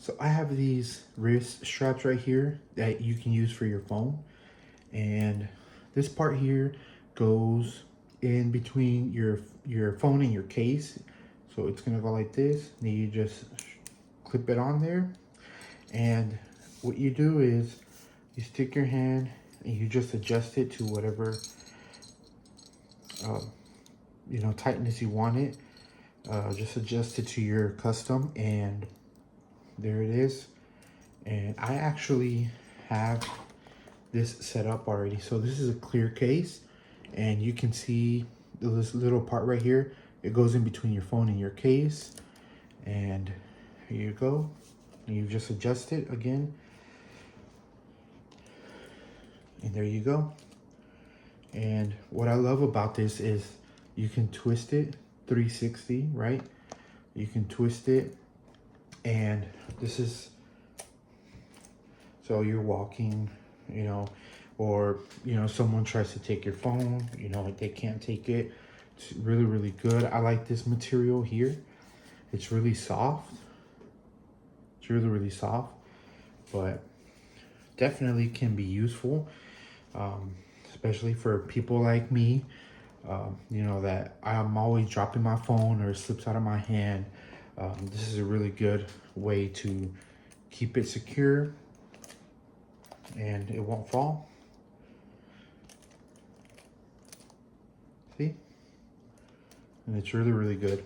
So I have these wrist straps right here that you can use for your phone. And this part here goes in between your phone and your case. So it's gonna go like this. And you just clip it on there. And what you do is you stick your hand and you just adjust it to whatever tightness you want it. Just adjust it to your custom, and there it is. And I actually have this set up already. So this is a clear case, and you can see this little part right here. It goes in between your phone and your case, and here you go. And you just adjust it again, and there you go. And what I love about this is you can twist it 360, right? You can twist it, and this is, so you're walking, or, someone tries to take your phone, they can't take it. It's really, really good. I like this material here. It's really soft. It's really, really soft, but definitely can be useful, especially for people like me, that I'm always dropping my phone or it slips out of my hand. This is a really good way to keep it secure and it won't fall. See? And it's really, really good.